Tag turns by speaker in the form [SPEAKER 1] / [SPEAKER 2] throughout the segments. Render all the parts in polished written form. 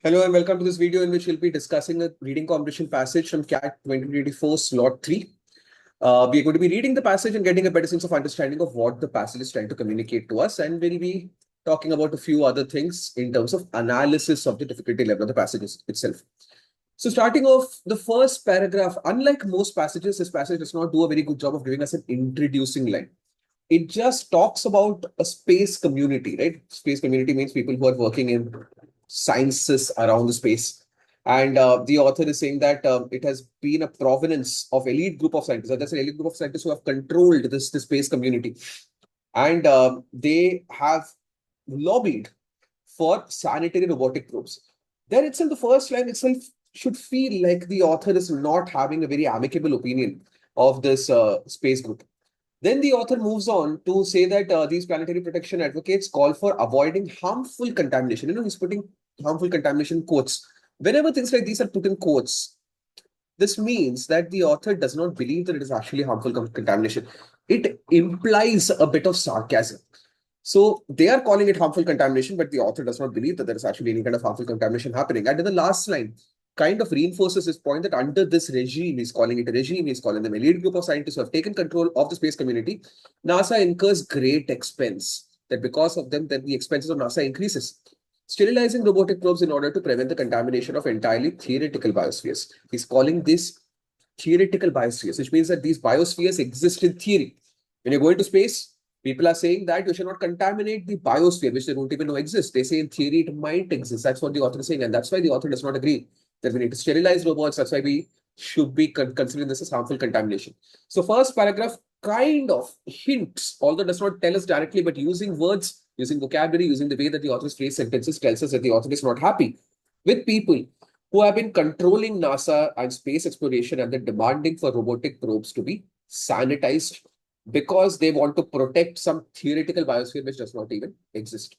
[SPEAKER 1] Hello and welcome to this video in which we'll be discussing a reading comprehension passage from CAT 2024 slot 3. We are going to be reading the passage and getting a better sense of understanding of what the passage is trying to communicate to us, and we'll be talking about a few other things in terms of analysis of the difficulty level of the passage itself. So starting off the first paragraph, unlike most passages, this passage does not do a very good job of giving us an introducing line. It just talks about a space community, right? Space community means people who are working in sciences around the space. And the author is saying that it has been a provenance of elite group of scientists. That's an elite group of scientists who have controlled this space community. And they have lobbied for sanitary robotic probes. Then itself, the first line itself should feel like the author is not having a very amicable opinion of this space group. Then the author moves on to say that these planetary protection advocates call for avoiding harmful contamination. He's putting harmful contamination quotes. Whenever things like these are put in quotes, this means that the author does not believe that it is actually harmful contamination. It implies a bit of sarcasm. So they are calling it harmful contamination, but the author does not believe that there is actually any kind of harmful contamination happening. And in the last line, kind of reinforces his point that under this regime, he's calling it a regime, he's calling them a elite group of scientists who have taken control of the space community, NASA incurs great expense. That because of them, then the expenses of NASA increases. Sterilizing robotic probes in order to prevent the contamination of entirely theoretical biospheres. He's calling this theoretical biospheres, which means that these biospheres exist in theory. When you go into space, people are saying that you should not contaminate the biosphere, which they don't even know exists. They say in theory it might exist. That's what the author is saying. And that's why the author does not agree that we need to sterilize robots. That's why we should be considering this as harmful contamination. So first paragraph kind of hints, although does not tell us directly, but using words, using vocabulary, using the way that the author's phrase sentences tells us that the author is not happy with people who have been controlling NASA and space exploration and then demanding for robotic probes to be sanitized because they want to protect some theoretical biosphere which does not even exist.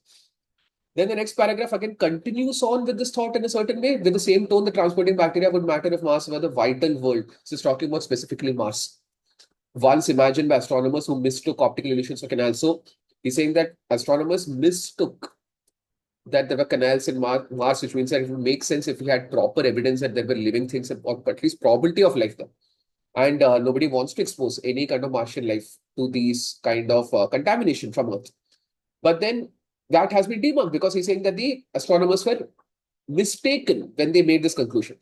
[SPEAKER 1] Then the next paragraph again continues on with this thought in a certain way, with the same tone. The transporting bacteria would matter if Mars were the vital world. So it's talking about specifically Mars. Once imagined by astronomers who mistook optical illusions for canals. So he's saying that astronomers mistook that there were canals in Mars, which means that it would make sense if we had proper evidence that there were living things or at least probability of life there. And nobody wants to expose any kind of Martian life to these kind of contamination from Earth. But then that has been debunked because he's saying that the astronomers were mistaken when they made this conclusion.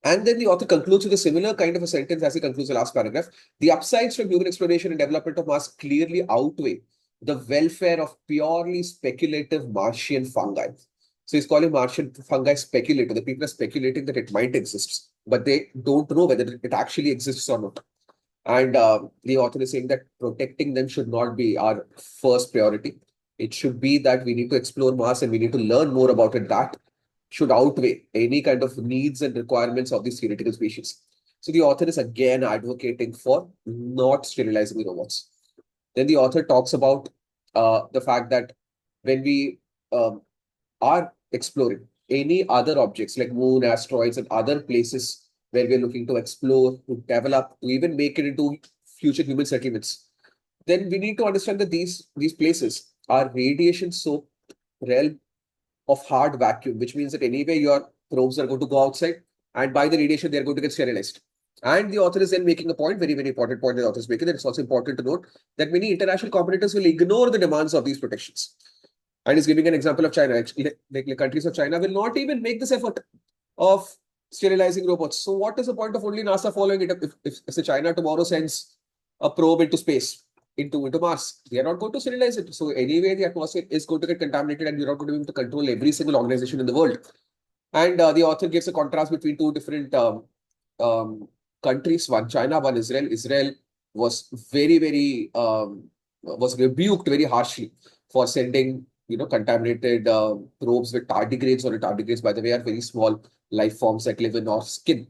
[SPEAKER 1] And then the author concludes with a similar kind of a sentence as he concludes the last paragraph. The upsides from human exploration and development of Mars clearly outweigh the welfare of purely speculative Martian fungi. So he's calling Martian fungi speculative. The people are speculating that it might exist, but they don't know whether it actually exists or not. And the author is saying that protecting them should not be our first priority. It should be that we need to explore Mars and we need to learn more about it. That should outweigh any kind of needs and requirements of these theoretical species. So the author is again advocating for not sterilizing the robots. Then the author talks about the fact that when we are exploring any other objects like moon, asteroids, and other places where we're looking to explore, to develop, to even make it into future human settlements, then we need to understand that these places are radiation-soaked realm of hard vacuum, which means that anyway your probes are going to go outside, and by the radiation, they're going to get sterilized. And the author is then making a point, very, very important point the author is making, that it's also important to note that many international competitors will ignore the demands of these protections. And he's giving an example of China. Actually, like countries of China will not even make this effort of sterilizing robots. So what is the point of only NASA following it up if China tomorrow sends a probe into space, into Mars? They are not going to sterilize it. So anyway, the atmosphere is going to get contaminated and you're not going to be able to control every single organization in the world. And the author gives a contrast between two different countries, one China, one Israel. Israel was very, very, was rebuked very harshly for sending contaminated probes with tardigrades, or tardigrades, by the way, are very small life forms that live in our skin.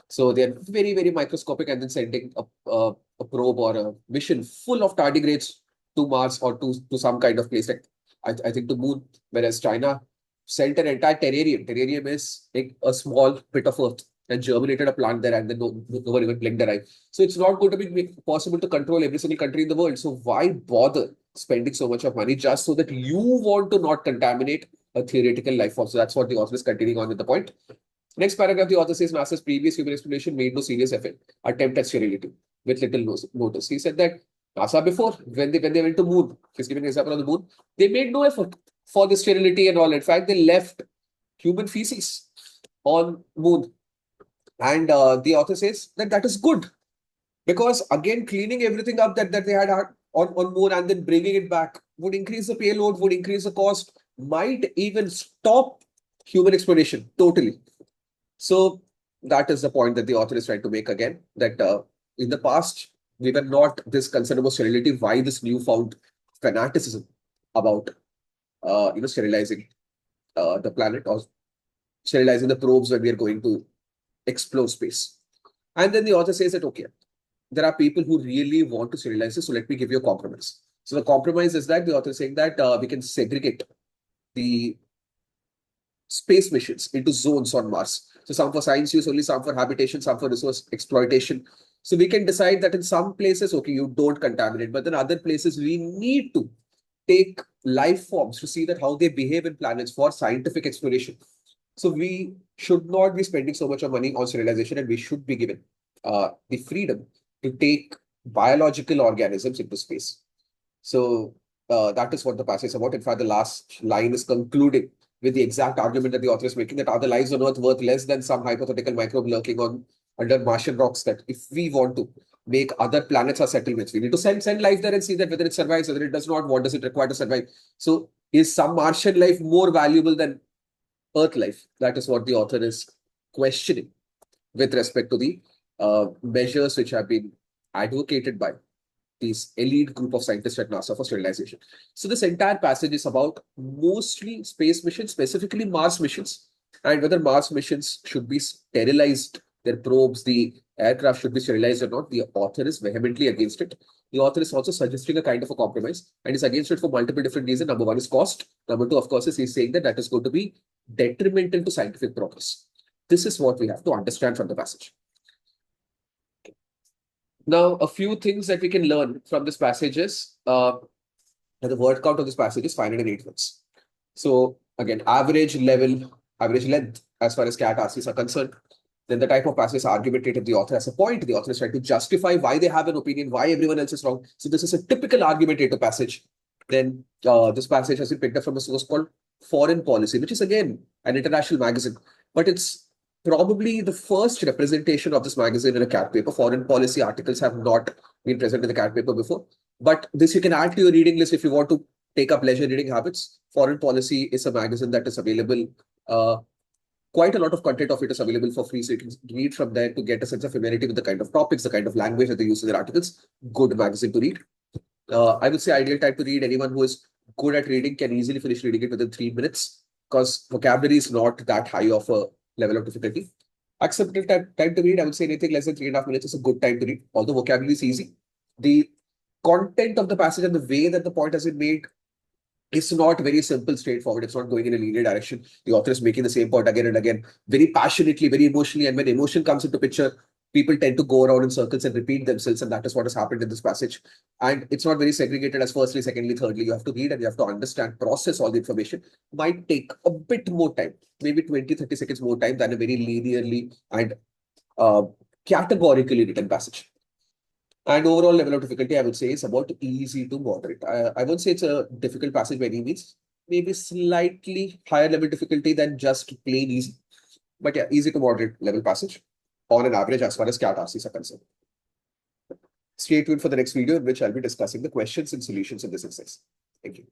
[SPEAKER 1] So they're very, very microscopic, and then sending a probe or a mission full of tardigrades to Mars or to some kind of place, like I think to Moon, whereas China sent an entire terrarium. Terrarium is like a small bit of earth and germinated a plant there, and then no one even blinked their eye. So it's not going to be possible to control every single country in the world. So why bother spending so much of money just so that you want to not contaminate a theoretical life form. So that's what the author is continuing on with the point. Next paragraph, the author says NASA's previous human exploration made no serious attempt at sterility with little notice. He said that NASA before, when they went to moon, he's giving an example on the moon, they made no effort for the sterility and all. In fact, they left human feces on moon. And the author says that that is good because again, cleaning everything up that they had on moon and then bringing it back would increase the payload, would increase the cost, might even stop human exploration totally. So that is the point that the author is trying to make again, that in the past, we were not this concerned about sterility. Why this newfound fanaticism about sterilizing the planet or sterilizing the probes when we are going to explore space? And then the author says that, okay, there are people who really want to sterilize this, so let me give you a compromise. So the compromise is that the author is saying that we can segregate the space missions into zones on Mars. So some for science use only, some for habitation, some for resource exploitation. So we can decide that in some places, okay, you don't contaminate, but then other places we need to take life forms to see that how they behave in planets for scientific exploration. So we should not be spending so much of money on sterilization, and we should be given the freedom to take biological organisms into space. So that is what the passage is about. In fact, the last line is concluding with the exact argument that the author is making, that are the lives on Earth worth less than some hypothetical microbe lurking under Martian rocks, that if we want to make other planets our settlements, we need to send life there and see that whether it survives, whether it does not, what does it require to survive. So is some Martian life more valuable than Earth life? That is what the author is questioning with respect to the measures which have been advocated by these elite group of scientists at NASA for sterilization. So this entire passage is about mostly space missions, specifically Mars missions, and whether Mars missions should be sterilized, their probes, the aircraft should be sterilized or not. The author is vehemently against it. The author is also suggesting a kind of a compromise and is against it for multiple different reasons. Number one is cost. Number two, of course, is he's saying that that is going to be detrimental to scientific progress. This is what we have to understand from the passage. Now, a few things that we can learn from this passage is that the word count of this passage is 508 words. So again, average length as far as CAT RCs are concerned. Then the type of passage is argumentative. The author has a point. The author is trying to justify why they have an opinion, why everyone else is wrong. So this is a typical argumentative passage. Then this passage has been picked up from a source called Foreign Policy, which is again an international magazine, but it's probably the first representation of this magazine in a CAT paper. Foreign policy articles have not been present in the CAT paper before, but this you can add to your reading list if you want to take up leisure reading habits. Foreign Policy is a magazine that is available. Quite a lot of content of it is available for free, so you can read from there to get a sense of familiarity with the kind of topics, the kind of language that they use in their articles. Good magazine to read. I would say ideal time to read. Anyone who is good at reading can easily finish reading it within 3 minutes because vocabulary is not that high of a level of difficulty. Acceptable time to read, I would say anything less than 3.5 minutes is a good time to read. Although vocabulary is easy, the content of the passage and the way that the point has been made is not very simple, straightforward. It's not going in a linear direction. The author is making the same point again and again, very passionately, very emotionally. And when emotion comes into picture, people tend to go around in circles and repeat themselves. And that is what has happened in this passage. And it's not very segregated as firstly, secondly, thirdly. You have to read and you have to understand, process all the information. Might take a bit more time, maybe 20-30 seconds more time than a very linearly and categorically written passage. And overall level of difficulty, I would say, is about easy to moderate. I won't say it's a difficult passage by any means. Maybe slightly higher level difficulty than just plain easy. But yeah, easy to moderate level passage on an average as far as CAT RCs are concerned. Stay tuned for the next video in which I'll be discussing the questions and solutions in this exercise. Thank you.